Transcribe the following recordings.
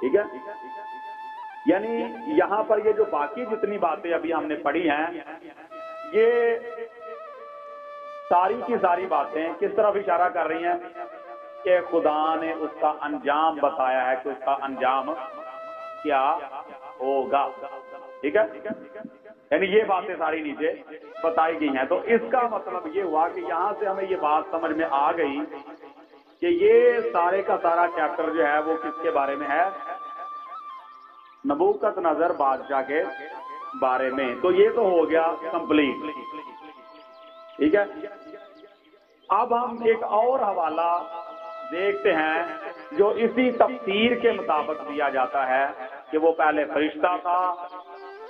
ٹھیک ہے, یعنی یہاں پر یہ جو باقی جتنی باتیں ابھی ہم نے پڑھی ہیں یہ ساری کی ساری باتیں کس طرف اشارہ کر رہی ہیں کہ خدا نے اس کا انجام بتایا ہے کہ اس کا انجام کیا ہوگا. ٹھیک ہے, یعنی یہ باتیں ساری نیچے بتائی گئی ہیں. تو اس کا مطلب یہ ہوا کہ یہاں سے ہمیں یہ بات سمجھ میں آ گئی کہ یہ سارے کا سارا چیپٹر جو ہے وہ کس کے بارے میں ہے, نبوکت نظر بادشاہ کے بارے میں. تو یہ تو ہو گیا کمپلیٹ. ٹھیک ہے, اب ہم ایک اور حوالہ دیکھتے ہیں جو اسی تفسیر کے مطابق دیا جاتا ہے کہ وہ پہلے فرشتہ تھا,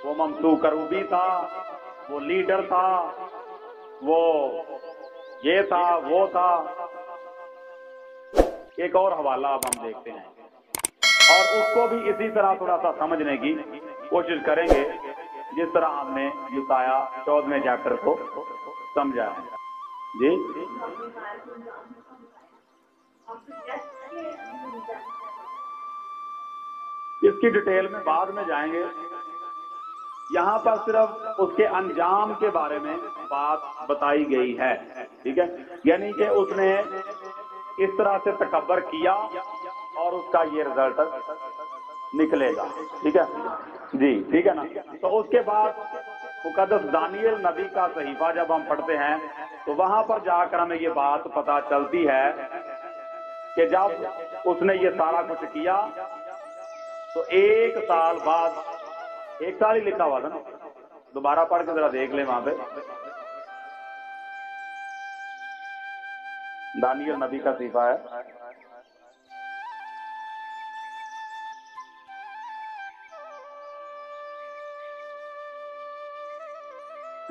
وہ ممسوح کروبی تھا, وہ لیڈر تھا, وہ یہ تھا وہ تھا. ایک اور حوالہ اب ہم دیکھتے ہیں اور اس کو بھی اسی طرح تھوڑا سا سمجھنے کی کوشش کریں گے جس طرح ہم نے یسایہ 14ویں چیپٹر کو سمجھا ہے. جی اس کی ڈیٹیل میں بعد میں جائیں گے. یہاں پر صرف اس کے انجام کے بارے میں بات بتائی گئی ہے. ٹھیک ہے, یعنی کہ اس نے اس طرح سے تکبر کیا اور اس کا یہ رزلٹ نکلے گا. ٹھیک ہے جی, ٹھیک ہے نا. تو اس کے بعد مقدس دانیل نبی کا صحیفہ جب ہم پڑھتے ہیں تو وہاں پر جا کر ہمیں یہ بات پتہ چلتی ہے کہ جب اس نے یہ سارا کچھ کیا تو 1 سال بعد, 1 سال ہی لکھا ہوا تھا نا, دوبارہ پڑھ کے ذرا دیکھ لیں وہاں پہ دانیل نبی کا صحیفہ ہے.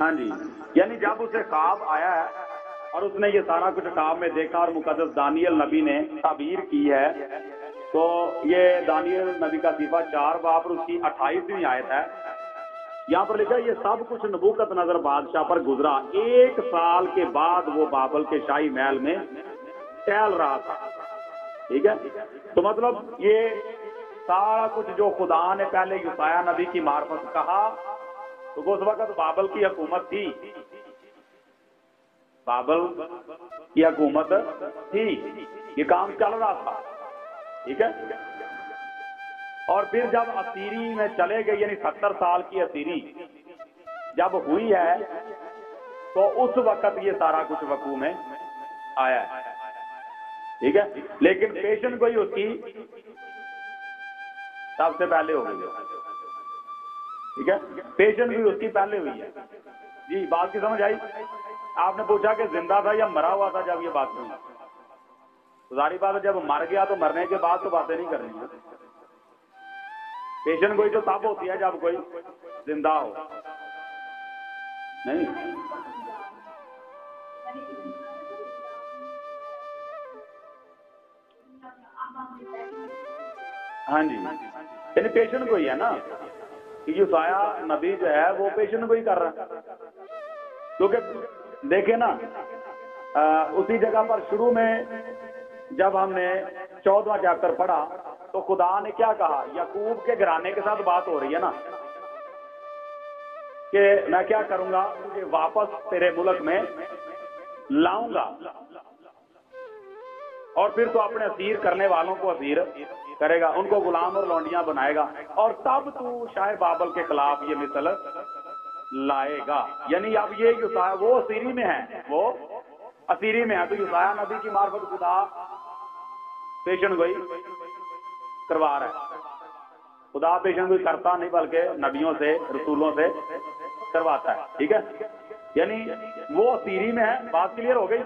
ہاں جی, یعنی جب اسے خواب آیا ہے اور اس نے یہ سارا کچھ خواب میں دیکھا اور مقدس دانیل نبی نے تعبیر کی ہے تو یہ دانیل نبی کا صحیفہ 4 باب اور اس کی 28ویں آیت ہے. یہاں پر لکھا یہ سب کچھ نبوکت نظر بادشاہ پر گزرا. 1 سال کے بعد وہ بابل کے شاہی محل میں ٹہل رہا تھا. ٹھیک ہے, تو مطلب یہ سارا کچھ جو خدا نے پہلے یسایہ نبی کی معرفت کہا تو اس وقت بابل کی حکومت تھی, بابل کی حکومت تھی, یہ کام چل رہا تھا. ٹھیک ہے, اور پھر جب اسیری میں چلے گئے یعنی 70 سال کی اسیری جب ہوئی ہے تو اس وقت یہ سارا کچھ وقوع میں آیا ہے. ٹھیک ہے, لیکن پیشن گوئی اس کی سب سے پہلے ہو گئی. ٹھیک ہے, پیشن گوئی اس کی پہلے ہوئی ہے. جی بات کی سمجھ آئی؟ آپ نے پوچھا کہ زندہ تھا یا مرا ہوا تھا جب یہ بات ہوئی. ظاہری بات ہے جب مر گیا تو مرنے کے بعد تو باتیں نہیں کرنی. پیشن گوئی تو تب ہوتی ہے جب کوئی زندہ ہو. نہیں ہاں جی, یعنی پیشن گوئی ہے نا کہ یسایہ نبی جو ہے وہ پیشن گوئی کر رہا ہے. کیونکہ دیکھیں نا اسی جگہ پر شروع میں جب ہم نے 14واں چیپٹر پڑھا تو خدا نے کیا کہا, یعقوب کے گھرانے کے ساتھ بات ہو رہی ہے نا کہ میں کیا کروں گا کہ واپس تیرے ملک میں لاؤں گا اور پھر تو اپنے اسیر کرنے والوں کو اسیر کرے گا, ان کو غلام اور لونڈیاں بنائے گا اور تب تو شاہ بابل کے خلاف یہ مثل لائے گا. یعنی اب یہ یسایہ وہ اسیری میں ہے, وہ اسیری میں ہے, تو یسایہ نبی کی معرفت خدا پیشن گوئی کروا رہا ہے. خدا پیشن گوئی کرتا نہیں بلکہ نبیوں سے رسولوں سے کرواتا ہے. ٹھیک ہے, یعنی وہ اسیری میں ہے. بات کلیئر ہو گئی؟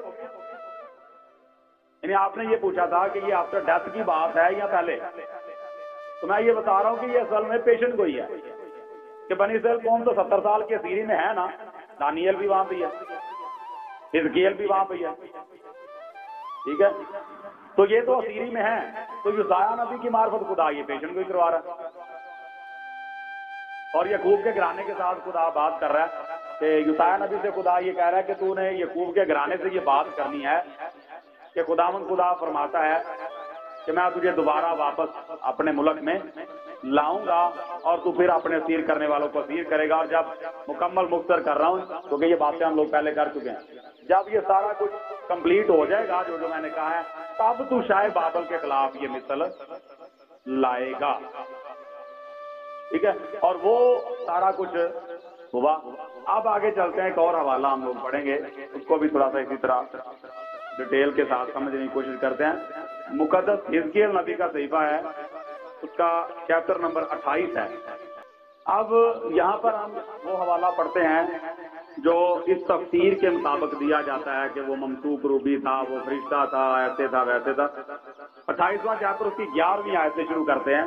یعنی آپ نے یہ پوچھا تھا کہ یہ آفٹر ڈیتھ کی بات ہے یا پہلے, تو میں یہ بتا رہا ہوں کہ یہ اصل میں پیشن گوئی ہے کہ بنی اسرائیل قوم تو 70 سال کی اسیری میں ہے نا, دانیل بھی وہاں پہ ہے, حزقیل بھی وہاں پہ ہے. ٹھیک ہے, تو یہ تو اسیری میں ہے, تو یسایہ نبی کی معرفت خدا یہ پیشن گوئی کروا رہا ہے اور یعقوب کے گھرانے کے ساتھ خدا بات کر رہا ہے کہ یسایہ نبی سے خدا یہ کہہ رہا ہے کہ تو نے یعقوب کے گھرانے سے یہ بات کرنی ہے کہ خداوند خدا فرماتا ہے کہ میں تجھے دوبارہ واپس اپنے ملک میں لاؤں گا اور تو پھر اپنے اسیر کرنے والوں کو اسیر کرے گا. اور جب مکمل مختصر کر رہا ہوں کیونکہ یہ باتیں ہم لوگ پہلے کر چکے ہیں, جب یہ سارا کچھ کمپلیٹ ہو جائے گا جو میں نے کہا ہے, تب تو شاہ بابل کے خلاف یہ مثل لائے گا. ٹھیک ہے, اور وہ سارا کچھ ہوا. اب آگے چلتے ہیں, ایک اور حوالہ ہم لوگ پڑھیں گے, اس کو بھی تھوڑا سا اسی طرح ڈیٹیل کے ساتھ سمجھنے کی کوشش کرتے ہیں. مقدس حزقیل نبی کا صحیفہ ہے, اس کا چیپٹر نمبر 28 ہے. اب یہاں پر ہم وہ حوالہ پڑھتے ہیں جو اس تفسیر کے مطابق دیا جاتا ہے کہ وہ ممسوک روبی تھا, وہ فرشتہ تھا, ایسے تھا ویسے تھا. 28واں چیپٹر اس کی 11ویں آیت سے شروع کرتے ہیں.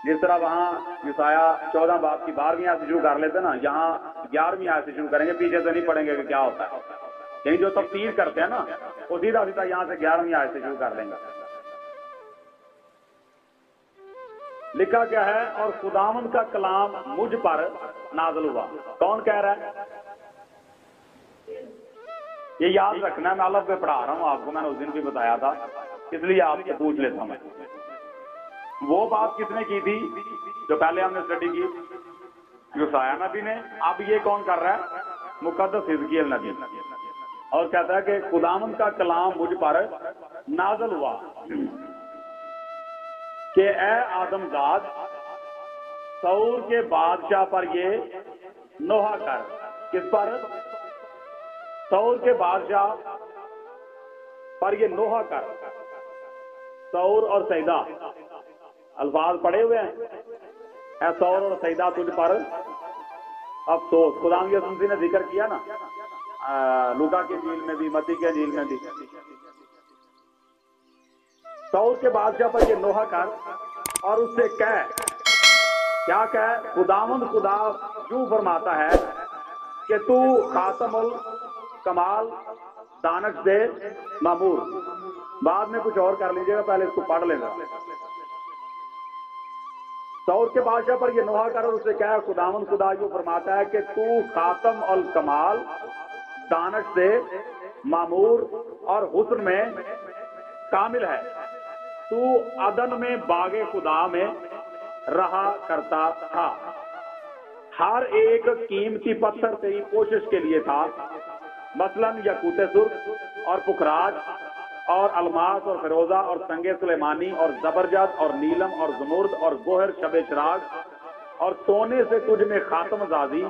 جس طرح وہاں یسایہ 14 باب کی 12ویں آیت سے شروع کر لیتے ہیں نا, یہاں 11ویں آیت سے شروع کریں گے, پیچھے سے نہیں پڑھیں گے کہ کیا ہوتا ہے. یعنی جو تفسیر کرتے ہیں نا وہ سیدھا سیدھا یہاں سے 11ویں آیت سے شروع کر لیں گے. لکھا کیا ہے, اور خداوند کا کلام مجھ پر نازل ہوا. کون کہہ رہا ہے؟ یہ یاد رکھنا ہے, میں الف پہ پڑھا رہا ہوں آپ کو, میں نے اس دن بھی بتایا تھا, اس لیے آپ سے پوچھ لیتا ہوں. وہ بات کس نے کی تھی جو پہلے ہم نے اسٹڈی کی؟ یسایہ نبی نے. اب یہ کون کر رہا ہے؟ مقدس حزقیل نبی. اور کہتا ہے کہ خداوند کا کلام مجھ پر نازل ہوا کہ اے آدم زاد, سور کے بادشاہ پر یہ نوحہ کر. کس پر؟ سور کے بادشاہ پر یہ نوحہ کر. سور اور سیدا الفاظ پڑے ہوئے ہیں. اے سور اور سیدا تجھ پر افسوس. خدا یسوع نے ذکر کیا نا لوکا کی انجیل میں بھی, متی کی انجیل میں بھی. سور کے بادشاہ پر یہ نوحہ کر اور اس سے کہہ, کیا کہہ؟ خداوند خدا یوں فرماتا ہے کہ تو خاتم الکمال, دانش سے معمور. بعد میں کچھ اور کر لیجیے گا, پہلے اس کو پڑھ لینا. سور کے بادشاہ پر یہ نوحہ کر اور اس سے کہہ, خداوند خدا یوں فرماتا ہے کہ تو خاتم الکمال, دانش سے معمور اور حسن میں کامل ہے. تو عدن میں باغ خدا میں رہا کرتا تھا. ہر ایک قیمتی پتھر تیری کوشش کے لیے تھا, مثلاً یاقوت سرخ اور پکراج اور الماس اور فیروزہ اور سنگ سلیمانی اور زبرجد اور نیلم اور زمرد اور گوہر شب چراغ. اور سونے سے تجھ میں خاتم زازی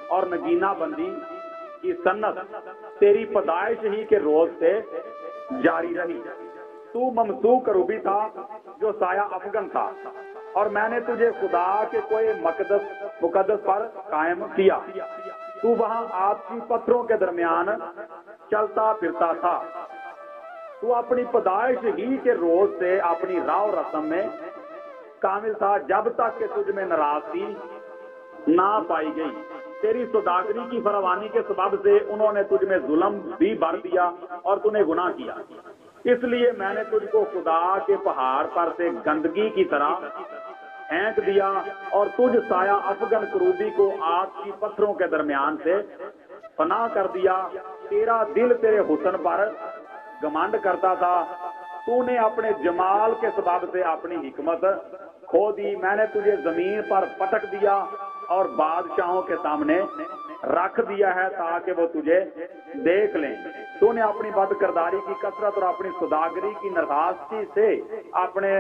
اور نگینہ بندی کی سنت تیری پیدائش ہی کے روز سے جاری رہی. تو ممسوک کروبی تھا جو سایہ افغن تھا, اور میں نے تجھے خدا کے کوئی مقدس پر قائم کیا. تو وہاں آپسی پتھروں کے درمیان چلتا پھرتا تھا. تو اپنی پیدائش ہی کے روز سے اپنی راہ و رسم میں کامل تھا, جب تک کہ تجھ میں ناراضگی نہ پائی گئی. تیری سوداگری کی فراوانی کے سبب سے انہوں نے تجھ میں ظلم بھی بھر دیا اور تو نے گناہ کیا. اس لیے میں نے تجھ کو خدا کے پہاڑ پر سے گندگی کی طرح پھینک دیا اور تجھ سایہ افغن کروبی کو آگ کی پتھروں کے درمیان سے فنا کر دیا. تیرا دل تیرے حسن پر گمانڈ کرتا تھا, تو نے اپنے جمال کے سبب سے اپنی حکمت کھو دی. میں نے تجھے زمین پر پٹک دیا اور بادشاہوں کے سامنے رکھ دیا ہے تاکہ وہ تجھے دیکھ لیں. تو نے اپنی بد کرداری کی کثرت اور اپنی سوداگری کی نرخاستی سے اپنے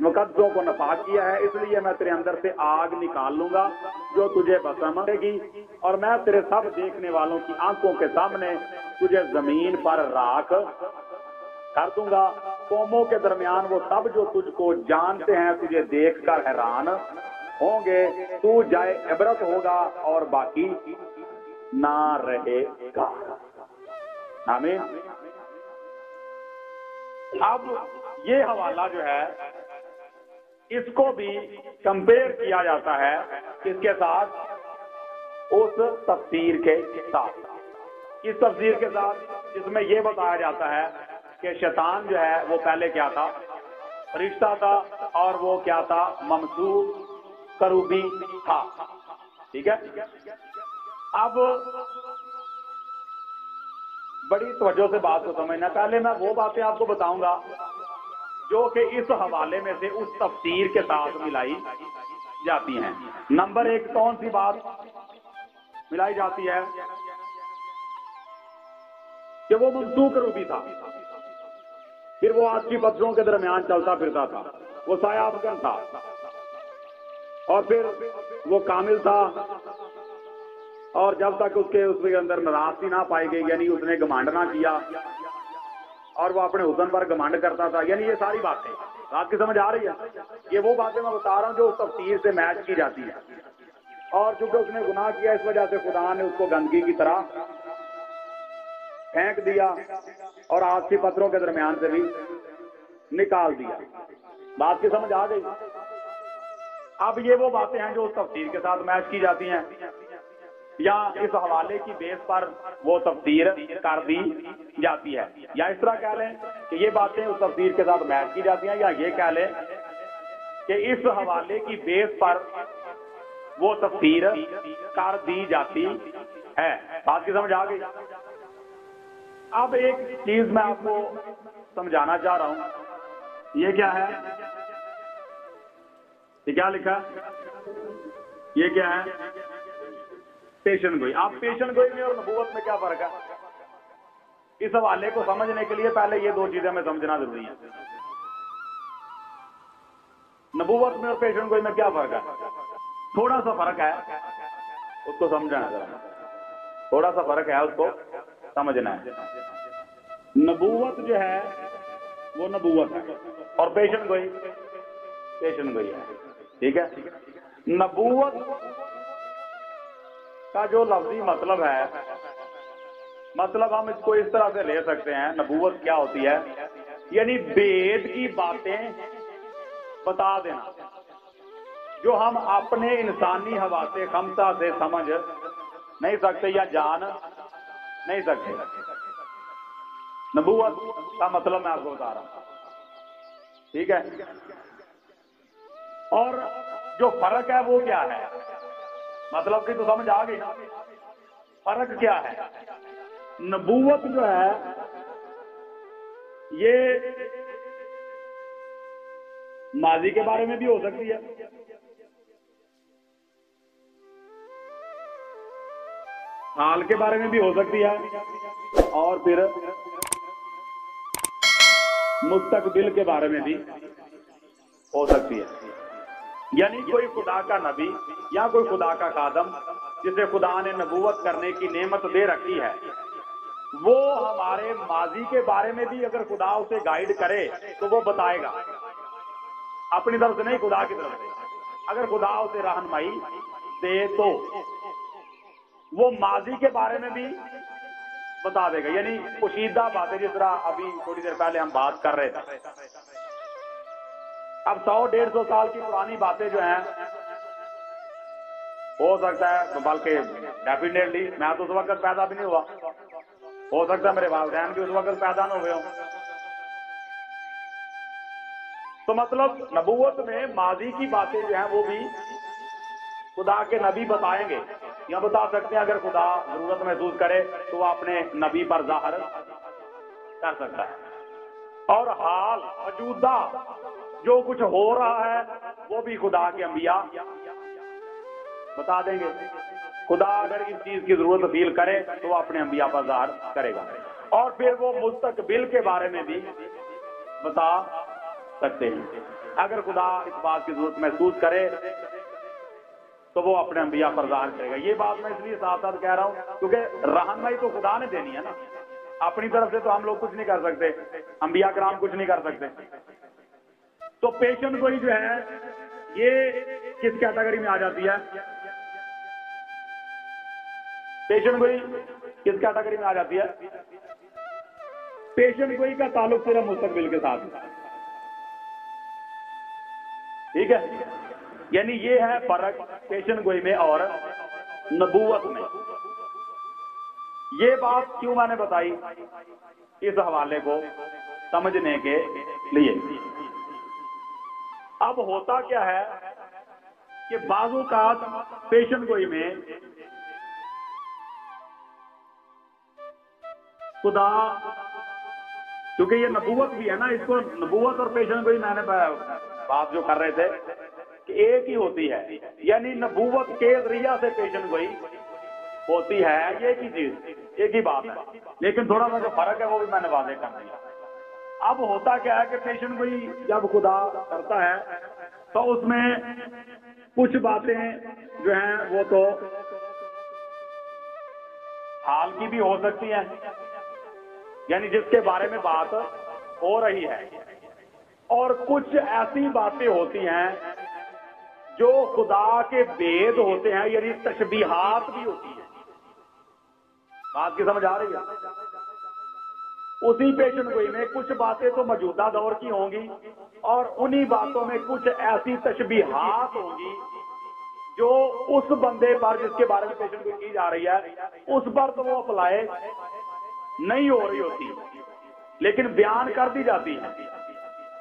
مقدسوں کو ناپاک کیا ہے. اس لیے میں تیرے اندر سے آگ نکال لوں گا جو تجھے بسم دے گی, اور میں تیرے سب دیکھنے والوں کی آنکھوں کے سامنے تجھے زمین پر راکھ کر دوں گا. قوموں کے درمیان وہ سب جو تجھ کو جانتے ہیں تجھے دیکھ کر حیران ہوں گے. تو جائے عبرت ہوگا اور باقی نہ رہے گا. آمین. اب یہ حوالہ جو ہے اس کو بھی کمپیئر کیا جاتا ہے کس کے ساتھ؟ اس تفسیر کے ساتھ. اس تفسیر کے ساتھ جس میں یہ بتایا جاتا ہے کہ شیطان جو ہے وہ پہلے کیا تھا؟ فرشتہ تھا, اور وہ کیا تھا؟ ممسوک کروبی تھا. ٹھیک ہے. اب بڑی توجہ سے بات کو سمجھنا. پہلے میں وہ باتیں آپ کو بتاؤں گا جو کہ اس حوالے میں سے اس تفسیر کے ساتھ ملائی جاتی ہیں۔ نمبر ایک کون سی بات ملائی جاتی ہے کہ وہ ممسوک روبی تھا، پھر وہ آدمی پتھروں کے درمیان چلتا پھرتا تھا، وہ سایہ افکن تھا، اور پھر وہ کامل تھا، اور جب تک اس کے اندر ناراضگی نہ پائی گئی، یعنی اس نے گھمنڈ نہ کیا اور وہ اپنے حسن پر گھمنڈ کرتا تھا، یعنی یہ ساری باتیں آپ کی سمجھ آ رہی ہے؟ یہ وہ باتیں میں بتا رہا ہوں جو اس تفسیر سے میچ کی جاتی ہے، اور چونکہ اس نے گناہ کیا اس وجہ سے خدا نے اس کو گندگی کی طرح پھینک دیا اور آسکی پتھروں کے درمیان سے بھی نکال دیا۔ بات کی سمجھ آ گئی؟ اب یہ وہ باتیں ہیں جو اس تفسیر کے ساتھ میچ کی جاتی ہیں، یا اس حوالے کی بیس پر وہ تفسیر کر دی جاتی ہے، یا اس طرح کہہ لیں کہ یہ باتیں اس تفسیر کے ساتھ میچ کی جاتی ہیں، یا یہ کہہ لیں کہ اس حوالے کی بیس پر وہ تفسیر کر دی جاتی ہے۔ بات کی سمجھ آ گئی؟ اب ایک چیز میں آپ کو سمجھانا چاہ رہا ہوں، یہ کیا ہے؟ یہ کیا لکھا؟ یہ کیا ہے؟ پیشن گوئی۔ آپ پیشن گوئی میں اور نبوت میں کیا فرق ہے؟ اس حوالے کو سمجھنے کے لیے پہلے یہ دو چیزیں ہمیں سمجھنا ضروری ہے۔ نبوت میں اور پیشن گوئی میں کیا فرق ہے؟ تھوڑا سا فرق ہے، اس کو سمجھنا ہے، تھوڑا سا فرق ہے، اس کو سمجھنا ہے۔ نبوت جو ہے وہ نبوت ہے، اور پیشن گوئی پیشن گوئی ہے، ٹھیک ہے؟ نبوت کا جو لفظی مطلب ہے، مطلب ہم اس کو اس طرح سے لے سکتے ہیں، نبوت کیا ہوتی ہے؟ یعنی بید کی باتیں بتا دینا جو ہم اپنے انسانی حواس خمسہ سے سمجھ نہیں سکتے یا جان نہیں سکتے۔ نبوت کا مطلب میں آپ کو بتا رہا ہوں، ٹھیک ہے؟ اور جو فرق ہے وہ کیا ہے؟ مطلب کہ تو سمجھ آ گئی نا؟ فرق کیا ہے؟ نبوت جو ہے یہ ماضی کے بارے میں بھی ہو سکتی ہے، حال کے بارے میں بھی ہو سکتی ہے، اور پھر مستقبل کے بارے میں بھی ہو سکتی ہے۔ یعنی کوئی خدا کا نبی یا کوئی خدا کا خادم جسے خدا نے نبوت کرنے کی نعمت دے رکھی ہے، وہ ہمارے ماضی کے بارے میں بھی اگر خدا اسے گائیڈ کرے تو وہ بتائے گا، اپنی طرف سے نہیں، خدا کی طرف سے۔ اگر خدا اسے رہنمائی دے تو وہ ماضی کے بارے میں بھی بتا دے گا، یعنی پوشیدہ باتیں، جس طرح ابھی تھوڑی دیر پہلے ہم بات کر رہے تھے۔ اب 100-150 سال کی پرانی باتیں جو ہیں، ہو سکتا ہے، بلکہ ڈیفینیٹلی میں تو اس وقت پیدا بھی نہیں ہوا، ہو سکتا ہے میرے والدین بھی اس وقت پیدا نہ ہوئے ہوں، تو مطلب نبوت میں ماضی کی باتیں جو ہیں وہ بھی خدا کے نبی بتائیں گے یا بتا سکتے ہیں۔ اگر خدا ضرورت محسوس کرے تو وہ اپنے نبی پر ظاہر کر سکتا ہے، اور حال موجودہ جو کچھ ہو رہا ہے وہ بھی خدا کے انبیاء بتا دیں گے۔ خدا اگر اس چیز کی ضرورت فیل کرے تو وہ اپنے انبیاء پر ظاہر کرے گا، اور پھر وہ مستقبل کے بارے میں بھی بتا سکتے ہیں۔ اگر خدا اس بات کی ضرورت محسوس کرے تو وہ اپنے انبیاء پر ظاہر کرے گا۔ یہ بات میں اس لیے ساتھ ساتھ کہہ رہا ہوں کیونکہ رہنمائی تو خدا نے دینی ہے نا، اپنی طرف سے تو ہم لوگ کچھ نہیں کر سکتے، انبیاء کرام کچھ نہیں کر سکتے۔ تو پیشن گوئی جو ہے یہ کس کیٹیگری میں آ جاتی ہے؟ پیشن گوئی کس کیٹیگری میں آ جاتی ہے؟ پیشن گوئی کا تعلق صرف مستقبل کے ساتھ، ٹھیک ہے؟ یعنی یہ ہے فرق پیشن گوئی میں اور نبوت میں۔ یہ بات کیوں میں نے بتائی؟ اس حوالے کو سمجھنے کے لیے۔ اب ہوتا کیا ہے کہ بعض اوقات پیشن گوئی میں خدا کیونکہ یہ نبوت بھی ہے نا، اس کو نبوت اور پیشن گوئی میں نے بات جو کر رہے تھے کہ ایک ہی ہوتی ہے، یعنی نبوت کے ذریعہ سے پیشن گوئی ہوتی ہے، یہ ایک ہی چیز، ایک ہی بات ہے، لیکن تھوڑا سا جو فرق ہے وہ بھی میں نے واضح کر دیا۔ اب ہوتا کیا ہے کہ پیشن گوئی جب خدا کرتا ہے تو اس میں کچھ باتیں جو ہیں وہ تو حال کی بھی ہو سکتی ہیں، یعنی جس کے بارے میں بات ہو رہی ہے، اور کچھ ایسی باتیں ہوتی ہیں جو خدا کے بید ہوتے ہیں، یعنی تشبیہات بھی ہوتی ہیں۔ بات کی سمجھ آ رہی ہے؟ اسی پیشن گوئی میں کچھ باتیں تو موجودہ دور کی ہوں گی، اور انہی باتوں میں کچھ ایسی تشبیہات ہوں گی جو اس بندے پر جس کے بارے میں پیشن گوئی کی جا رہی ہے اس پر تو وہ اپلائی نہیں ہو رہی ہوتی، لیکن بیان کر دی جاتی ہے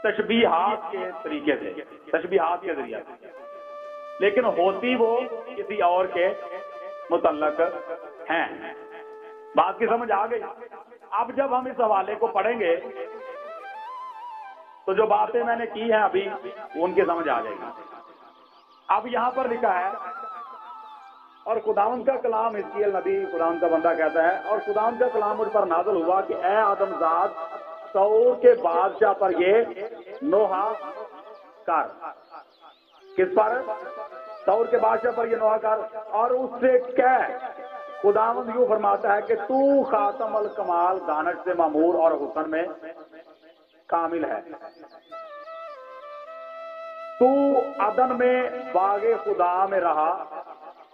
تشبیہات کے طریقے سے، تشبیہات کے ذریعے سے، لیکن ہوتی وہ کسی اور کے متعلق ہیں۔ بات کی سمجھ آ گئی؟ اب جب ہم اس حوالے کو پڑھیں گے تو جو باتیں میں نے کی ہیں ابھی ان کی سمجھ آ جائے گی۔ اب یہاں پر لکھا ہے، اور خداوند کا کلام، حزقیل نبی خداوند کا بندہ کہتا ہے، اور خداوند کا کلام مجھ پر نازل ہوا کہ اے آدم زاد، طور کے بادشاہ پر یہ نوحہ کر۔ کس پر؟ طور کے بادشاہ پر یہ نوحہ کر، اور اس سے کہہ، خداوند یوں فرماتا ہے کہ تو خاتم الکمال، دانش سے معمور اور حسن میں کامل ہے۔ تو عدن میں باغ خدا میں رہا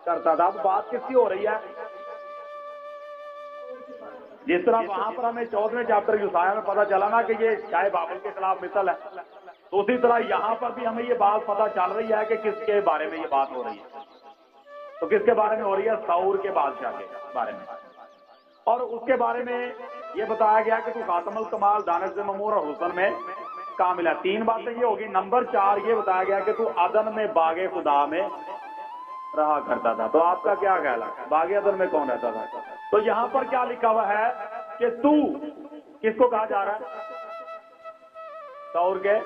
کرتا تھا۔ اب بات کس کی ہو رہی ہے؟ جس طرح وہاں پر ہمیں 14ویں چیپٹر یوسایہ میں پتہ چلا نا کہ یہ شاہ بابل کے خلاف مثل ہے، تو اسی طرح یہاں پر بھی ہمیں یہ بات پتہ چل رہی ہے کہ کس کے بارے میں یہ بات ہو رہی ہے۔ تو کس کے بارے میں ہو رہی ہے؟ سور کے بادشاہ کے بارے میں، اور اس کے بارے میں یہ بتایا گیا کہ تو خاتم الکمال، دانش سے معمور اور حسن میں کامل ہے۔ 3 باتیں یہ ہوگی۔ نمبر 4 یہ بتایا گیا کہ تو عدن میں باغ خدا میں رہا کرتا تھا۔ تو آپ کا کیا خیال ہے، باغ عدن میں کون رہتا تھا؟ تو یہاں پر کیا لکھا ہوا ہے کہ تو کس کو کہا جا رہا ہے؟ طور کے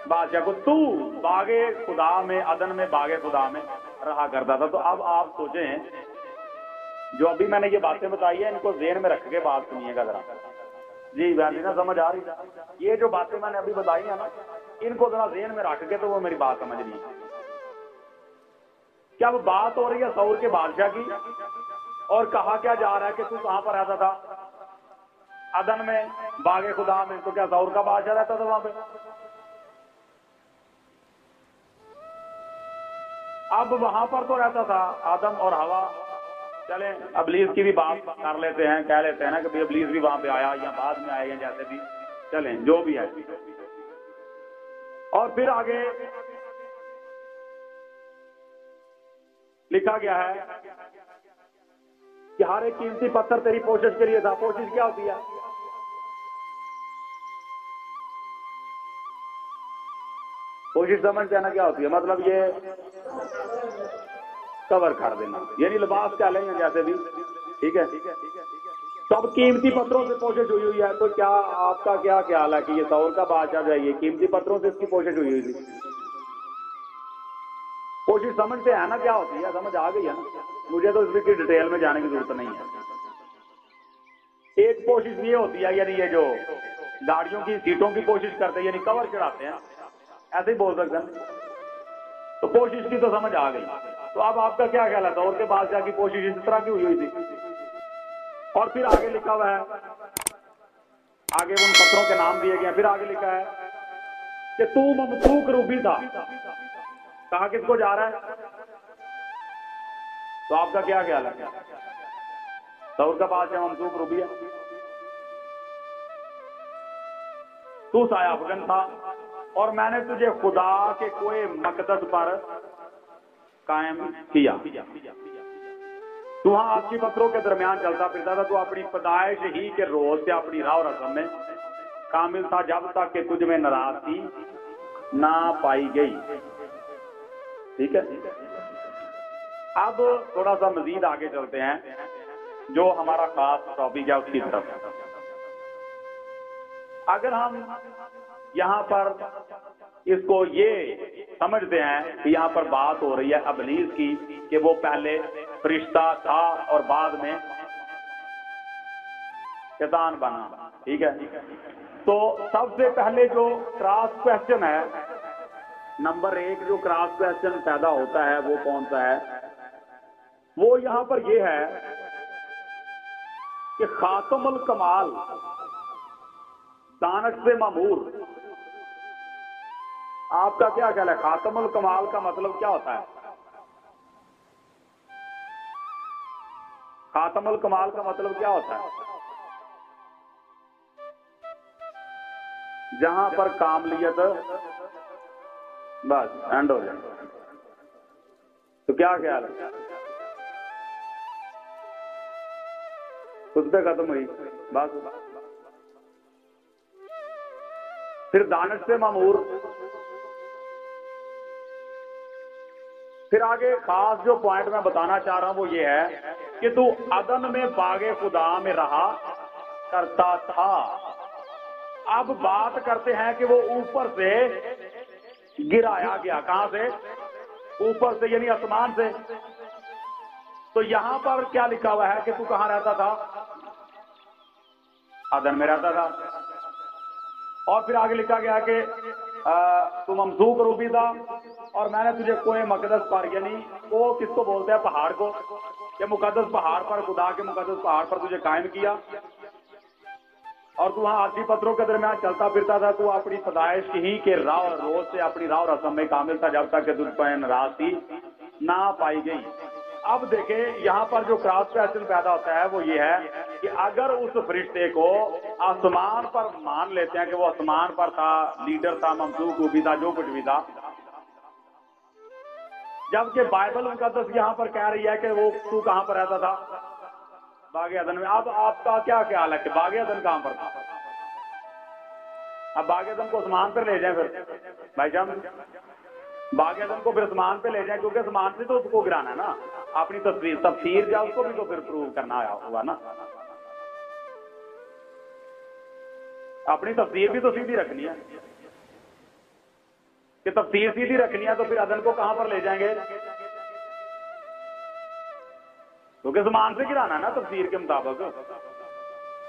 بادشاہ کو۔ تو باغ خدا میں، عدن میں باغ خدا میں رہا کرتا تھا۔ تو اب آپ سوچیں، جو ابھی میں نے یہ باتیں بتائی ہیں ان کو ذہن میں رکھ کے بات سنیے گا ذرا۔ جی نا، سمجھ آ رہی ہے؟ یہ جو باتیں میں نے ابھی بتائی ہیں نا، ان کو ذرا ذہن میں رکھ کے تو وہ میری بات سمجھ رہی ہے۔ کیا وہ بات ہو رہی ہے سور کے بادشاہ کی، اور کہا کیا جا رہا ہے کہ تو کہاں پر رہتا تھا؟ عدن میں باغ خدا میں۔ تو کیا سور کا بادشاہ رہتا تھا وہاں پہ؟ اب وہاں پر تو رہتا تھا آدم اور ہوا۔ چلیں ابلیس کی بھی بات کر لیتے ہیں، کہہ لیتے ہیں نا کہ ابلیس بھی وہاں پہ آیا یا بعد میں آیا، یا جیسے بھی چلیں جو بھی ہے۔ اور پھر آگے لکھا گیا ہے کہ ہر ایک قیمتی پتھر تیری کوشش کے لیے تھا۔ کوشش کیا ہوتی ہے؟ کوشش سمجھتے ہیں نا کیا ہوتی ہے؟ مطلب یہ کور کر دینا، یعنی لباس کیا لیں گے جیسے بھی، ٹھیک ہے۔ سب قیمتی پتھروں سے کوشش ہوئی ہے۔ تو کیا آپ کا کیا خیال ہے کہ یہ سور کا بادشاہ جو ہے یہ قیمتی پتھروں سے اس کی کوشش ہوئی تھی؟ کوشش سمجھتے ہیں نا کیا ہوتی ہے؟ سمجھ آ گئی ہے نا؟ مجھے تو اس کی ڈیٹیل میں جانے کی ضرورت نہیں ہے۔ ایک کوشش یہ ہوتی ہے، یعنی یہ جو گاڑیوں کی سیٹوں کی کوشش کرتے ہیں، یعنی کور چڑھاتے ہیں، ایسے ہی بول سکتے ہیں۔ تو کوشش کی تو سمجھ آ گئی۔ تو اب آپ کا کیا خیال ہے سور کے بادشاہ کی کوشش اس طرح کی ہوئی تھی؟ اور پھر آگے لکھا ہوا ہے، آگے ان پتھروں کے نام دیے گئے۔ پھر آگے لکھا ہے کہ تو ممسوک روبی تھا۔ کہا کس کو جا رہا ہے؟ تو آپ کا کیا خیال ہے؟ سور کا بادشاہ ممسوک روبی ہے۔ تو سایہ افغن تھا، اور میں نے تجھے خدا کے کوئی مقدس پر قائم کیا۔ تو وہاں آپ کی پتھروں کے درمیان چلتا پھرتا تھا۔ تو اپنی پیدائش ہی کے روز سے اپنی راہ و رسم میں کامل تھا، جب تک کہ تجھ میں ناراضگی نہ پائی گئی۔ ٹھیک ہے۔ اب تھوڑا سا مزید آگے چلتے ہیں، جو ہمارا خاص ٹاپک ہے اس کی طرف۔ اگر ہم یہاں پر اس کو یہ سمجھتے ہیں کہ یہاں پر بات ہو رہی ہے ابلیس کی کہ وہ پہلے فرشتہ تھا اور بعد میں شیطان بنا، ٹھیک ہے، تو سب سے پہلے جو کراس کوشچن ہے، نمبر 1 جو کراس کوشچن پیدا ہوتا ہے وہ کون سا ہے؟ وہ یہاں پر یہ ہے کہ خاتم الکمال دانش سے مامور، آپ کا کیا خیال ہے خاتم الکمال کا مطلب کیا ہوتا ہے؟ خاتم الکمال کا مطلب کیا ہوتا ہے؟ جہاں پر کاملیت بس اینڈ ہو جائے، تو کیا خیال ہے اس پہ ختم ہوئی بس؟ پھر دانش سے مامور، پھر آگے خاص جو پوائنٹ میں بتانا چاہ رہا ہوں وہ یہ ہے کہ تو عدن میں باغ خدا میں رہا کرتا تھا۔ اب بات کرتے ہیں کہ وہ اوپر سے گرایا گیا، کہاں سے؟ اوپر سے، یعنی آسمان سے۔ تو یہاں پر کیا لکھا ہوا ہے کہ تو کہاں رہتا تھا؟ عدن میں رہتا تھا۔ اور پھر آگے لکھا گیا کہ تو ممسوک روبی تھا، اور میں نے تجھے کوہ مقدس پر، یعنی وہ کس کو بولتے ہیں؟ پہاڑ کو، کہ مقدس پہاڑ پر، خدا کے مقدس پہاڑ پر تجھے قائم کیا، اور تو وہاں آدھی پتھروں کے درمیان چلتا پھرتا تھا۔ تو اپنی پیدائش کی ہی کے راہ اور روز سے اپنی راہ اور رسم میں کامل تھا، جب تک کہ تجھ پر ناراضگی نہ پائی گئی۔ اب دیکھیں یہاں پر جو کراس کوشچن پیدا ہوتا ہے وہ یہ ہے کہ اگر اس فرشتے کو آسمان پر مان لیتے ہیں کہ وہ آسمان پر تھا، لیڈر تھا، ممسوک روبی تھا، جو کچھ بھی تھا، جبکہ بائبل مقدس یہاں پر کہہ رہی ہے کہ وہ تو کہاں پر رہتا تھا؟ باغ عدن میں۔ اب آپ کا کیا خیال ہے کہ باغ عدن کہاں پر تھا؟ اب باغ عدن کو آسمان پر لے جائیں، پھر بھائی جان باغ عدن کو پھر آسمان پہ لے جائیں، کیونکہ آسمان سے تو اس کو گرانا ہے نا، اپنی تفسیر جا اس کو بھی تو پھر پروو کرنا ہوا نا، اپنی تفسیر بھی تو سیدھی رکھنی ہے، کہ تفسیر سیدھی رکھنی ہے تو پھر عدن کو کہاں پر لے جائیں گے؟ کیونکہ آسمان سے گرانا ہے نا تفسیر کے مطابق،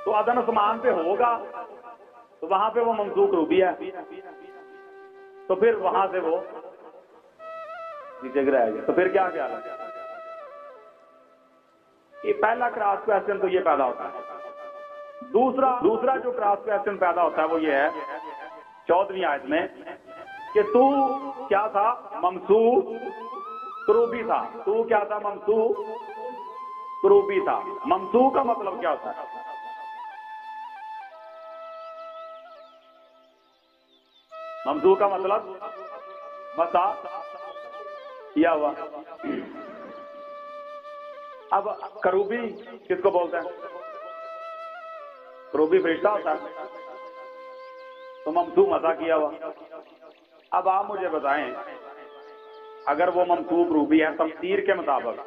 تو عدن آسمان پہ ہوگا تو وہاں پہ وہ ممسوک روبی ہے، تو پھر وہاں سے وہ نیچے گرایا گیا، تو پھر کیا خیال ہے؟ یہ پہلا کراس کوشچن تو یہ پیدا ہوتا ہے۔ دوسرا جو کراس کوشچن پیدا ہوتا ہے وہ یہ ہے 14ویں آیت میں کہ تو کیا تھا؟ ممسوک کروبی تھا۔ تو کیا تھا؟ ممسوک کروبی تھا۔ ممسوک کا مطلب کیا ہوتا ہے؟ ممسوک کا مطلب مسا کیا ہوا۔ اب کروبی کس کو بولتے ہیں؟ کروبی فرشتہ ہوتا ہے، تو ممسوک مسا کیا ہوا۔ اب آپ مجھے بتائیں اگر وہ ممسوک روبی ہے تفسیر کے مطابق،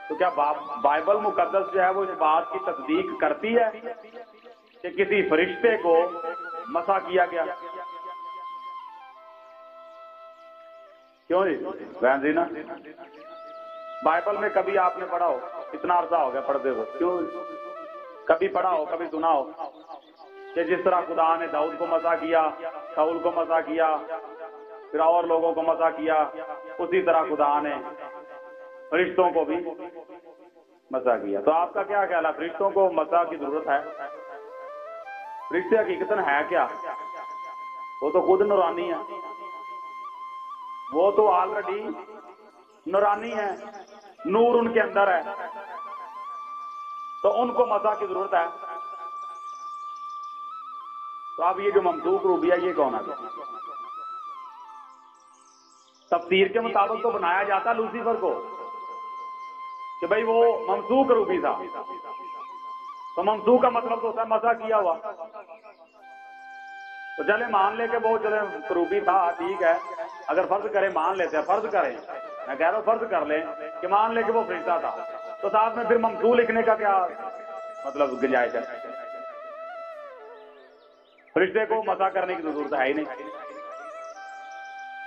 تو کیا بائبل مقدس جو ہے وہ اس بات کی تصدیق کرتی ہے کہ کسی فرشتے کو مسا کیا گیا؟ کیوں نہیں جی نا؟ بائبل میں کبھی آپ نے پڑھا ہو، اتنا عرصہ ہو گیا پڑھتے ہو، کیوں کبھی پڑھا ہو، کبھی سنا ہو کہ جس طرح خدا نے داؤد کو مسا کیا، شاؤل کو مسا کیا، پھر اور لوگوں کو مسا کیا، اسی طرح خدا نے فرشتوں کو بھی مسا کیا؟ تو آپ کا کیا خیال ہے فرشتوں کو مسا کی ضرورت ہے؟ فرشتے حقیقتاً ہے کیا؟ وہ تو خود نورانی ہے، وہ تو آلریڈی نورانی ہے، نور ان کے اندر ہے، تو ان کو مسا کی ضرورت ہے؟ تو اب یہ جو ممسوک روبی ہے یہ کون ہے؟ تفسیر کے مطابق تو بنایا جاتا لوسیفر کو کہ بھائی وہ ممسوک روبی تھا، تو ممسوک کا مطلب تو ہوتا ہے مسا کیا ہوا۔ تو چلے مان لے کہ وہ چلے روبی تھا، ٹھیک ہے، اگر فرض کریں مان لیتے ہیں، فرض کریں، میں کہہ رہا ہوں فرض کر لیں کہ مان لے کہ وہ فرشتہ تھا، تو ساتھ میں پھر ممسوک لکھنے کا کیا مطلب گنجائش ہے؟ فرشتے کو مسا کرنے کی ضرورت ہے ہی نہیں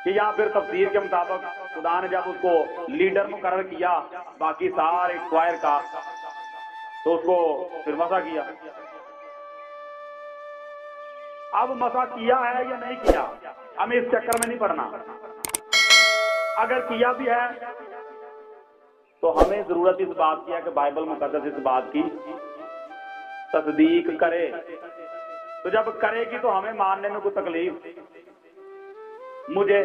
کہ یہاں پھر تفسیر کے مطابق خدا نے جب اس کو لیڈر مقرر کیا باقی سارے اسکوائر کا تو اس کو پھر مسا کیا. اب مسا کیا ہے یا نہیں کیا ہمیں اس چکر میں نہیں پڑنا. اگر کیا بھی ہے تو ہمیں ضرورت اس بات کی ہے کہ بائبل مقدس اس بات کی تصدیق کرے. تو جب کرے گی تو ہمیں ماننے میں کوئی تکلیف مجھے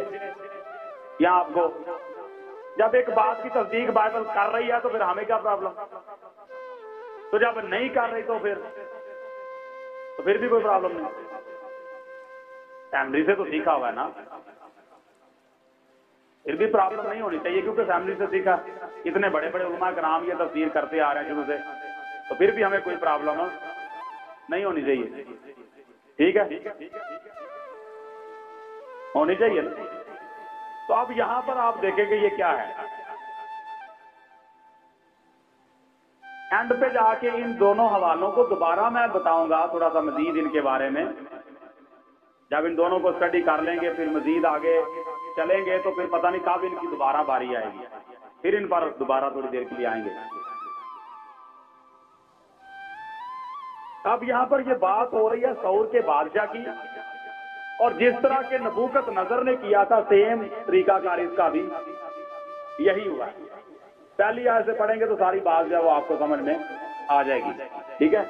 یا آپ کو؟ جب ایک بات کی تصدیق بائبل کر رہی ہے تو پھر ہمیں کیا پرابلم؟ تو جب نہیں کر رہی تو پھر بھی کوئی پرابلم نہیں. فیملی سے تو سیکھا ہوا ہے نا, پھر بھی پرابلم نہیں ہونی چاہیے کیونکہ فیملی سے سیکھا. اتنے بڑے بڑے علماء کرام یہ تفسیر کرتے آ رہے ہیں شروع سے, تو پھر بھی ہمیں کوئی پرابلم نہیں ہونی چاہیے. ٹھیک ہے, ہونی چاہیے. تو اب یہاں پر آپ دیکھیں کہ یہ کیا ہے. اینڈ پہ جا کے ان دونوں حوالوں کو دوبارہ میں بتاؤں گا تھوڑا سا مزید ان کے بارے میں. جب ان دونوں کو اسٹڈی کر لیں گے پھر مزید آگے چلیں گے تو پھر پتہ نہیں کب ان کی دوبارہ باری آئے گی, پھر ان پر دوبارہ تھوڑی دیر کے لیے آئیں گے. اب یہاں پر یہ بات ہو رہی ہے سور کے بادشاہ کی, اور جس طرح کے نبوکت نظر نے کیا تھا سیم طریقہ کار اس کا بھی یہی ہوا. پہلی آیت سے پڑھیں گے تو ساری بات جو ہے وہ آپ کو سمجھ میں آ جائے گی. ٹھیک ہے,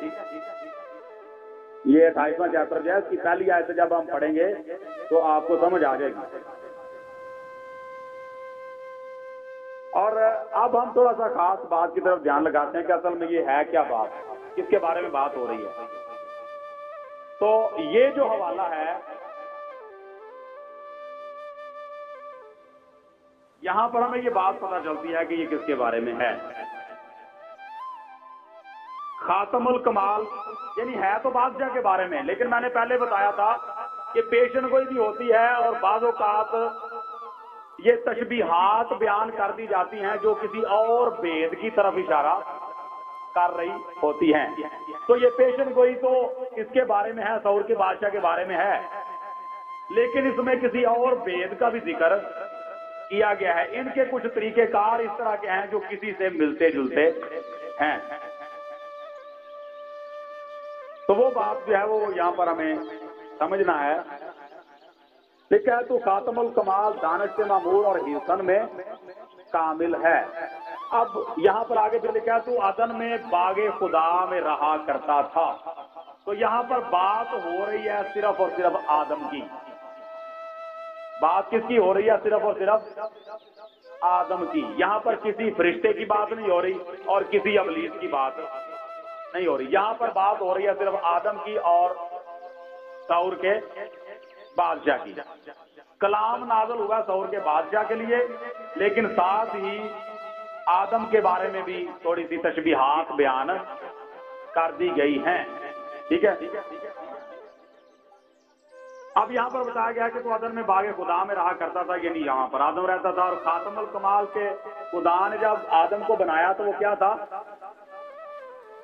یہ 28واں چیپٹر جو ہے اس کی پہلی آیت سے جب ہم پڑھیں گے تو آپ کو سمجھ آ جائے گی. اور اب ہم تھوڑا سا خاص بات کی طرف دھیان لگاتے ہیں کہ اصل میں یہ ہے کیا بات, کس کے بارے میں بات ہو رہی ہے. تو یہ جو حوالہ ہے یہاں پر ہمیں یہ بات پتہ چلتی ہے کہ یہ کس کے بارے میں ہے. خاتم الکمال یعنی ہے تو بادشاہ کے بارے میں, لیکن میں نے پہلے بتایا تھا کہ پیشن گوئی بھی ہوتی ہے اور بعض اوقات یہ تشبیہات بیان کر دی جاتی ہیں جو کسی اور بھید کی طرف اشارہ کر رہی ہوتی ہیں. تو یہ پیشن گوئی تو اس کے بارے میں ہے, سور کے بادشاہ کے بارے میں ہے, لیکن اس میں کسی اور بھید کا بھی ذکر کیا گیا ہے. ان کے کچھ طریقہ کار اس طرح کے ہیں جو کسی سے ملتے جلتے ہیں. تو وہ بات جو ہے وہ یہاں پر ہمیں سمجھنا ہے. لکھا ہے تو خاتم الکمال دانش سے معمور اور حسن میں کامل ہے. اب یہاں پر آگے پھر لکھا ہے تو عدن میں باغ خدا میں رہا کرتا تھا. تو یہاں پر بات ہو رہی ہے صرف اور صرف آدم کی. بات کس کی ہو رہی ہے؟ صرف اور صرف آدم کی. یہاں پر کسی فرشتے کی بات نہیں ہو رہی اور کسی ابلیس کی بات نہیں ہو رہی. یہاں پر بات ہو رہی ہے صرف آدم کی اور سور کے بادشاہ کی. کلام نازل ہوا سور کے بادشاہ کے لیے, لیکن ساتھ ہی آدم کے بارے میں بھی تھوڑی سی تشبیہات بیان کر دی گئی ہیں. ٹھیک ہے, اب یہاں پر بتایا گیا کہ تو عدن میں باغ خدا میں رہا کرتا تھا, یعنی یہاں پر آدم رہتا تھا. اور خاتم الکمال کے خدا نے جب آدم کو بنایا تو وہ کیا تھا؟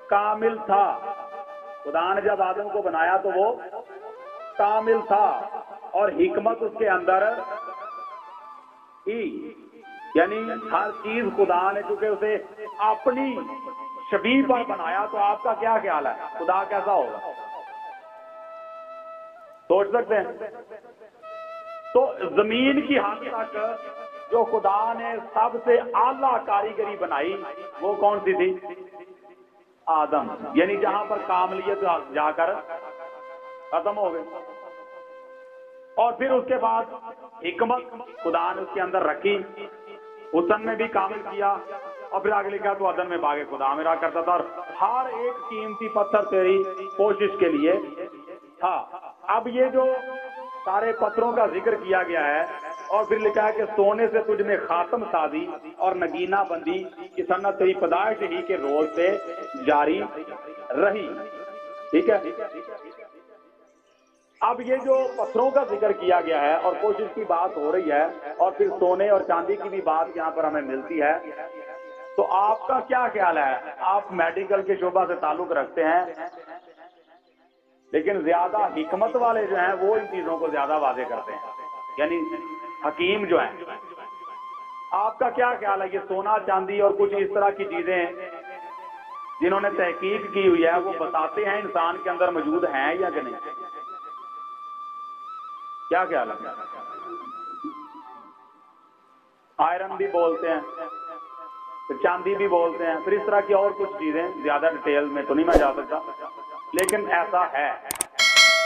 کامل تھا. خدا نے جب آدم کو بنایا تو وہ کامل تھا, اور حکمت اس کے اندر ہی, یعنی ہر چیز خدا نے چونکہ اسے اپنی شبیہ پر بنایا. تو آپ کا کیا خیال ہے خدا کیسا ہوگا؟ سوچ سکتے ہیں. تو زمین کی حد تک جو خدا نے سب سے اعلیٰ کاریگری بنائی وہ کون سی تھی؟ آدم. یعنی جہاں پر کاملیت جا کر ختم ہو گئی. اور پھر اس کے بعد حکمت خدا نے اس کے اندر رکھی, حسن میں بھی کامل کیا, اور پھر آگے لکھا تو عدن میں باغ خدا میں رہا کرتا تھا, اور ہر ایک قیمتی پتھر تیری کوشش کے لیے تھا. اب یہ جو سارے پتھروں کا ذکر کیا گیا ہے, اور پھر لکھا ہے کہ سونے سے تجھ میں خاتم سازی اور نگینہ بندی کی سنت تیری پیدائش ہی کے روز سے جاری رہی. ٹھیک ہے, اب یہ جو پتھروں کا ذکر کیا گیا ہے اور کوشش کی بات ہو رہی ہے, اور پھر سونے اور چاندی کی بھی بات یہاں پر ہمیں ملتی ہے. تو آپ کا کیا خیال ہے؟ آپ میڈیکل کے شعبہ سے تعلق رکھتے ہیں, لیکن زیادہ حکمت والے جو ہیں وہ ان چیزوں کو زیادہ واضح کرتے ہیں، یعنی حکیم جو ہیں۔ آپ کا کیا خیال ہے، یہ سونا چاندی اور کچھ اس طرح کی چیزیں جنہوں نے تحقیق کی ہوئی ہے وہ بتاتے ہیں انسان کے اندر موجود ہیں یا کہ نہیں؟ کیا خیال ہے؟ آئرن بھی بولتے ہیں، پھر چاندی بھی بولتے ہیں، پھر اس طرح کی اور کچھ چیزیں، زیادہ ڈیٹیل میں تو نہیں میں جا سکتا، لیکن ایسا ہے۔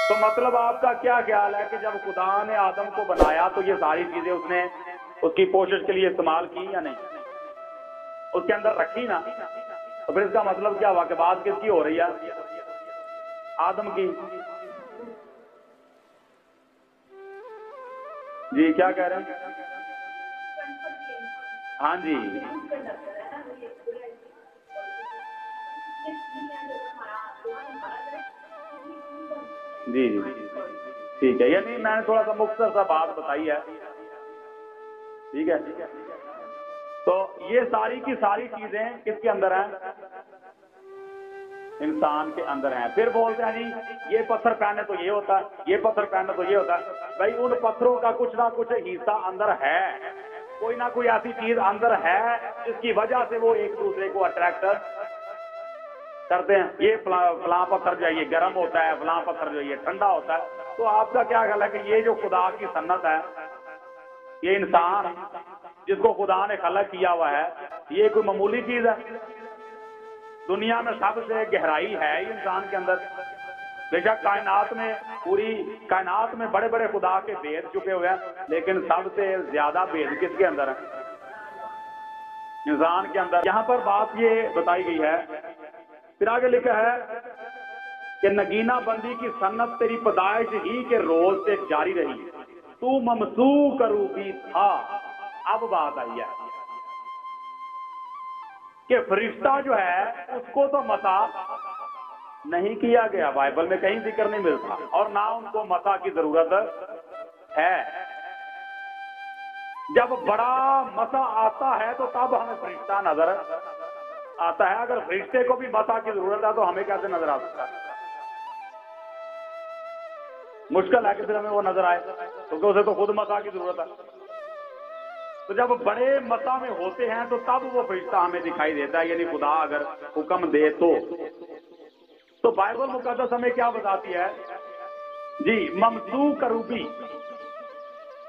تو مطلب آپ کا کیا خیال ہے کہ جب خدا نے آدم کو بنایا تو یہ ساری چیزیں اس نے اس کی کوشش کے لیے استعمال کی یا نہیں؟ اس کے اندر رکھی نا، تو پھر اس کا مطلب کیا ہوا کہ بات کس کی ہو رہی ہے؟ آدم کی۔ جی کیا کہہ رہے ہیں؟ ہاں جی جی جی ٹھیک ہے، یعنی میں نے تھوڑا سا مختصر سا بات بتائی ہے، ٹھیک ہے۔ تو یہ ساری کی ساری چیزیں کس کے اندر ہیں؟ انسان کے اندر ہیں۔ پھر بولتے ہیں جی یہ پتھر پہنے تو یہ ہوتا ہے، یہ پتھر پہنے تو یہ ہوتا ہے۔ بھائی ان پتھروں کا کچھ نہ کچھ حصہ اندر ہے، کوئی نہ کوئی ایسی چیز اندر ہے جس کی وجہ سے وہ ایک دوسرے کو اٹریکٹ کرتے ہیں۔ یہ فلاں پتھر جو ہے یہ گرم ہوتا ہے، فلاں پتھر جو ہے یہ ٹھنڈا ہوتا ہے۔ تو آپ کا کیا خیال ہے کہ یہ جو خدا کی سنت ہے، یہ انسان جس کو خدا نے خلق کیا ہوا ہے، یہ کوئی معمولی چیز ہے؟ دنیا میں سب سے گہرائی ہے انسان کے اندر۔ بے شک کائنات میں، پوری کائنات میں بڑے بڑے خدا کے بھید چکے ہوئے ہیں، لیکن سب سے زیادہ بھید کس کے اندر ہے؟ انسان کے اندر۔ یہاں پر بات یہ بتائی گئی ہے، پھر آگے لکھا ہے کہ نگینہ بندی کی سنت تیری پیدائش ہی کے روز سے جاری رہی، تو ممسوک روبی تھا۔ اب بات آئی ہے کہ فرشتہ جو ہے اس کو تو مسا نہیں کیا گیا، بائبل میں کہیں ذکر نہیں ملتا، اور نہ ان کو مسا کی ضرورت ہے۔ جب بڑا مسا آتا ہے تو تب ہمیں فرشتہ نظر آتا ہے۔ اگر فرشتے کو بھی مسا کی ضرورت ہے تو ہمیں کیسے نظر آ سکتا ہے؟ مشکل ہے کہ پھر ہمیں وہ نظر آئے، کیونکہ اسے تو خود مسا کی ضرورت ہے۔ تو جب بڑے مسا میں ہوتے ہیں تو تب وہ فرشتہ ہمیں دکھائی دیتا ہے، یعنی خدا اگر حکم دے تو بائبل مقدس ہمیں کیا بتاتی ہے جی؟ ممسوک کروبی۔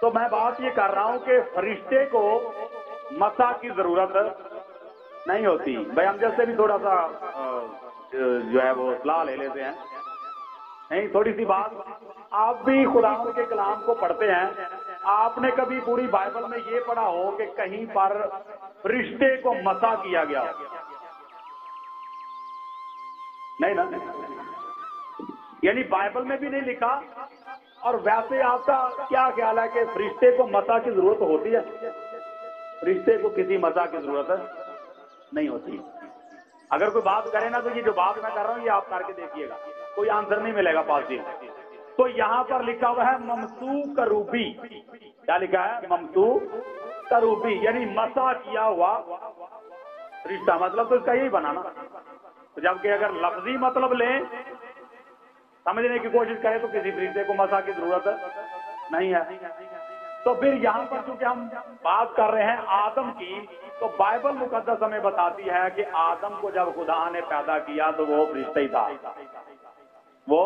تو میں بات یہ کر رہا ہوں کہ فرشتے کو مسا کی ضرورت نہیں ہوتی۔ بھائی ہم جیسے بھی تھوڑا سا جو ہے وہ اصلاح لے لیتے ہیں، نہیں تھوڑی سی بات، آپ بھی خدا کے کلام کو پڑھتے ہیں، آپ نے کبھی پوری بائبل میں یہ پڑھا ہو کہ کہیں پر فرشتے کو مسا کیا گیا ہو؟ نہیں نا، یعنی بائبل میں بھی نہیں لکھا۔ اور ویسے آپ کا کیا خیال ہے کہ فرشتے کو مسا کی ضرورت ہوتی ہے؟ فرشتے کو کسی مسا کی ضرورت نہیں ہوتی۔ اگر کوئی بات کرے نا تو یہ جو بات میں کر رہا ہوں یہ آپ کر کے دیکھیے گا، کوئی آنسر نہیں ملے گا پازیٹو۔ تو یہاں پر لکھا ہوا ہے ممسوک کروبی۔ کیا لکھا ہے؟ ممسوک کروبی، یعنی مسا کیا ہوا فرشتہ۔ مطلب تو اس کا یہی بنانا، جبکہ اگر لفظی مطلب لیں، سمجھنے کی کوشش کریں تو کسی فرشتے کو مسا کی ضرورت نہیں ہے۔ تو پھر یہاں پر چونکہ ہم بات کر رہے ہیں آدم کی، تو بائبل مقدس ہمیں بتاتی ہے کہ آدم کو جب خدا نے پیدا کیا تو وہ فرشتہ ہی تھا، وہ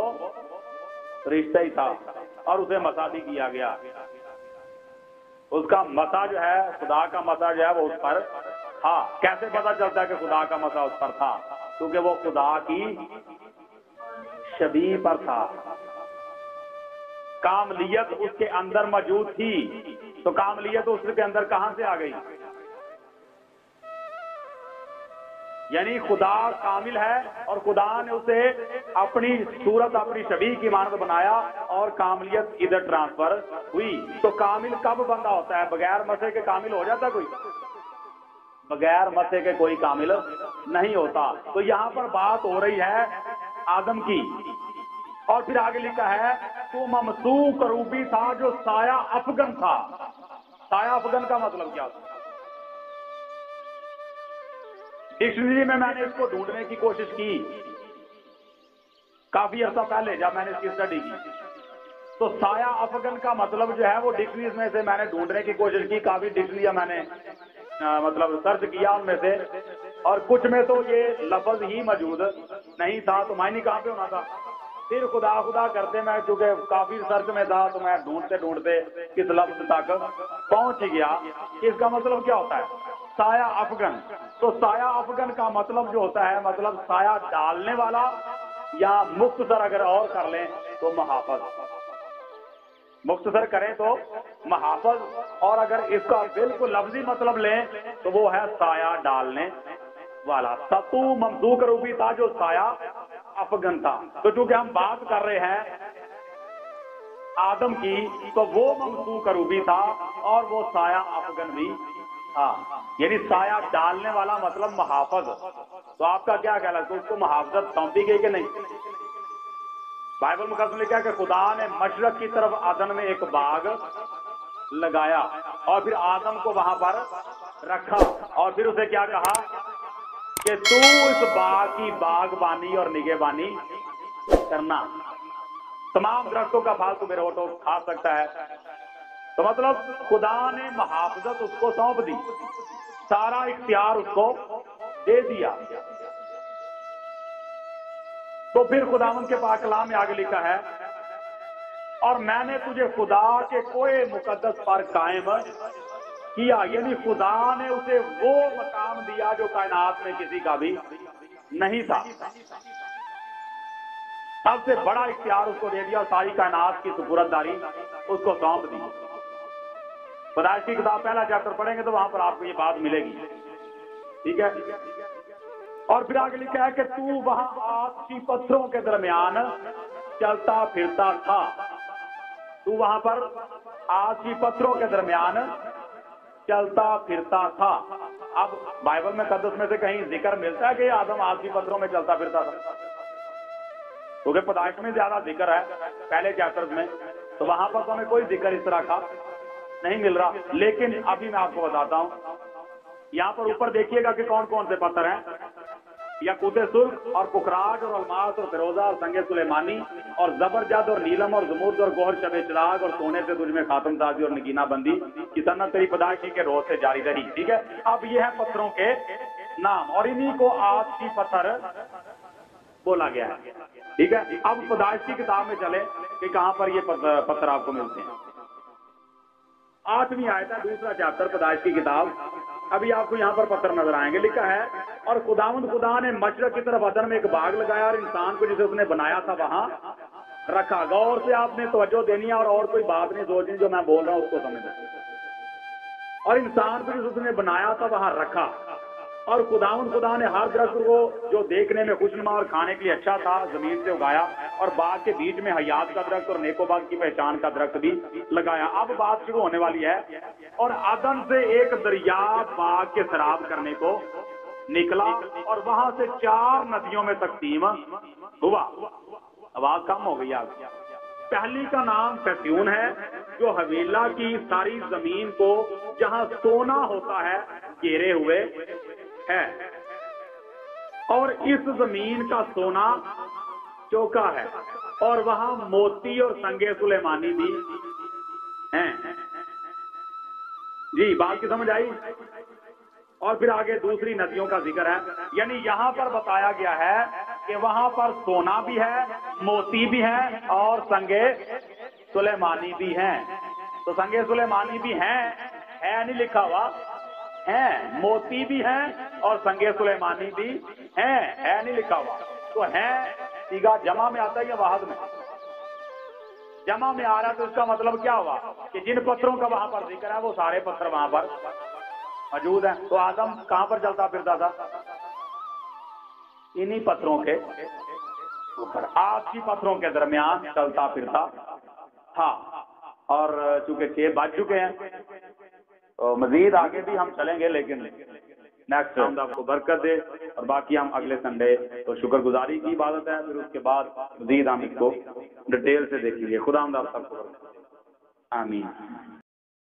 فرشتہ ہی تھا، اور اسے مسا بھی کیا گیا۔ اس کا مسا جو ہے، خدا کا مسا جو ہے وہ اس پر تھا۔ کیسے پتا چلتا ہے کہ خدا کا مسا اس پر تھا؟ کیونکہ وہ خدا کی شبیہ پر تھا، کاملیت اس کے اندر موجود تھی۔ تو کاملیت اس کے اندر کہاں سے آ گئی؟ یعنی خدا کامل ہے اور خدا نے اسے اپنی صورت، اپنی شبیہ کی مانند بنایا، اور کاملیت ادھر ٹرانسفر ہوئی۔ تو کامل کب بندہ ہوتا ہے؟ بغیر مسے کے کامل ہو جاتا کوئی؟ بغیر مسے کے کوئی کامل نہیں ہوتا۔ تو یہاں پر بات ہو رہی ہے آدم کی، اور پھر آگے لکھا ہے تو ممسوک کروبی تھا جو سایہ افغن تھا۔ سایہ افغن کا مطلب کیا تھا؟ ڈکشنری میں نے اس کو ڈھونڈنے کی کوشش کی کافی عرصہ پہلے جب میں نے اس کی اسٹڈی کی تو سایہ افغن کا مطلب جو ہے وہ ڈکشنریز میں سے میں نے ڈھونڈنے کی کوشش کی، کافی ڈکشنریاں میں نے مطلب سرچ کیا ان میں سے، اور کچھ میں تو یہ لفظ ہی موجود نہیں تھا، تو معنی کہاں پہ ہونا تھا؟ پھر خدا خدا کرتے میں چونکہ کافی ریسرچ میں تھا تو میں ڈھونڈتے ڈھونڈتے کس لفظ تک پہنچ گیا کہ اس کا مطلب کیا ہوتا ہے سایہ افغن۔ تو سایہ افغن کا مطلب جو ہوتا ہے مطلب سایہ ڈالنے والا، یا مختصر اگر اور کر لیں تو محافظ، مختصر کریں تو محافظ، اور اگر اس کا بالکل لفظی مطلب لیں تو وہ ہے سایہ ڈالنے والا۔ ستو ممدوق روبی تھا جو سایہ افغن تھا، تو چونکہ ہم بات کر رہے ہیں آدم کی تو وہ ممسوک کروبی تھا اور وہ سایہ افغن بھی تھا، یعنی سایہ ڈالنے والا مطلب محافظ۔ تو آپ کا کیا خیال ہے کہ اس کو محافظت سونپی گئی کہ نہیں؟ بائبل مقدس میں لکھا ہے کہ خدا نے مشرق کی طرف عدن میں ایک باغ لگایا اور پھر آدم کو وہاں پر رکھا، اور پھر اسے کیا کہا کہ تو اس باغ کی باغبانی اور نگہبانی کرنا، تمام درختوں کا پھل تو میرے ہوٹوں کھا سکتا ہے۔ تو مطلب خدا نے محافظت اس کو سونپ دی، سارا اختیار اس کو دے دیا۔ تو پھر خداوند کے پاک کلام میں آگے لکھا ہے اور میں نے تجھے خدا کے کوئے مقدس پر قائم کیا، یعنی خدا نے اسے وہ مقام دیا جو کائنات میں کسی کا بھی نہیں تھا، سب سے بڑا اختیار اس کو دے دیا اور ساری کائنات کی سپرداری اس کو سونپ دی۔ پیدائش کی کتاب پہلا چیپٹر پڑھیں گے تو وہاں پر آپ کو یہ بات ملے گی، ٹھیک ہے؟ اور پھر آگے لکھا ہے کہ تو وہاں آتشی پتھروں کے درمیان چلتا پھرتا تھا، تو وہاں پر آتشی پتھروں کے درمیان چلتا پھرتا تھا۔ اب بائبل میں مقدس میں سے کہیں ذکر ملتا ہے کہ آدم آتشی پتھروں میں چلتا پھرتا تھا؟ کیونکہ پیدائش میں زیادہ ذکر ہے پہلے چیپٹر میں، تو وہاں پر تو ہمیں کوئی ذکر اس طرح کا نہیں مل رہا۔ لیکن ابھی میں آپ کو بتاتا ہوں، یہاں پر اوپر دیکھیے گا کہ کون کون سے پتھر ہیں، یاقوت سرخ اور پکراج اور الماس اور فیروزہ اور سنگ سلیمانی اور زبرجد اور نیلم اور زمرد اور گوہر شب چراغ اور سونے سے تجھ میں خاتم سازی اور نگینہ بندی کی صنعت تیری پیدائشی کے روز سے جاری رہی، ٹھیک ہے؟ اب یہ ہے پتھروں کے نام، اور انہی کو آتشی پتھر بولا گیا ہے، ٹھیک ہے؟ اب پیدائش کی کتاب میں چلے کہ کہاں پر یہ پتھر آپ کو ملتے ہیں۔ 8ویں آیت ہے، دوسرا چیپٹر پیدائش کی کتاب۔ ابھی آپ کو یہاں پر پتھر نظر آئیں گے، لکھا ہے اور خداوند خدا نے مشرق کی طرف عدن میں ایک باغ لگایا اور انسان کو جسے اس نے بنایا تھا وہاں رکھا۔ غور سے آپ نے توجہ دینی ہے اور کوئی بات نہیں سوچنی، جو میں بول رہا ہوں اس کو سمجھنا۔ اور انسان کو جسے اس نے بنایا تھا وہاں رکھا، اور خداوند خدا نے ہر درخت کو جو دیکھنے میں خوشنما اور کھانے کے لیے اچھا تھا زمین سے اگایا، اور باغ کے بیچ میں حیات کا درخت اور نیک و بد کی پہچان کا درخت بھی لگایا۔ اب بات شروع ہونے والی ہے، اور عدن سے ایک دریا باغ کے سراب کرنے کو نکلا اور وہاں سے 4 ندیوں میں تقسیم ہوا۔ آواز کم ہو گئی آپ۔ پہلی کا نام فیسیون ہے جو حویلا کی ساری زمین کو جہاں سونا ہوتا ہے گھیرے ہوئے ہے، اور اس زمین کا سونا چوکا ہے، اور وہاں موتی اور سنگ سلیمانی بھی ہیں۔ جی بات کی سمجھ آئی؟ اور پھر آگے دوسری ندیوں کا ذکر ہے، یعنی یہاں پر بتایا گیا ہے کہ وہاں پر سونا بھی ہے، موتی بھی ہے اور سنگ سلیمانی بھی ہیں۔ تو سنگ سلیمانی بھی ہیں، ہے نہیں لکھا ہوا، ہیں، موتی بھی ہیں اور سنگ سلیمانی بھی ہیں، ہے نہیں لکھا ہوا۔ تو ہیں سیگا جمع میں آتا ہے یا واحد میں؟ جمع میں آ رہا ہے، تو اس کا مطلب کیا ہوا کہ جن پتھروں کا وہاں پر ذکر ہے وہ سارے پتھر وہاں پر موجود ہیں۔ تو آدم کہاں پر چلتا پھرتا تھا؟ انہی پتھروں کے اوپر، آتشی پتھروں کے درمیان چلتا پھرتا تھا۔ اور چونکہ 6 بج چکے ہیں تو مزید آگے بھی ہم چلیں گے، لیکن نیکسٹ ہم آپ کو برکت دے، اور باقی ہم اگلے سنڈے تو شکر گزاری کی عبادت ہے، پھر اس کے بعد مزید ہم اس کو ڈیٹیل سے دیکھیں گے۔ خدا ہم آپ سب کو برکت دے، آمین۔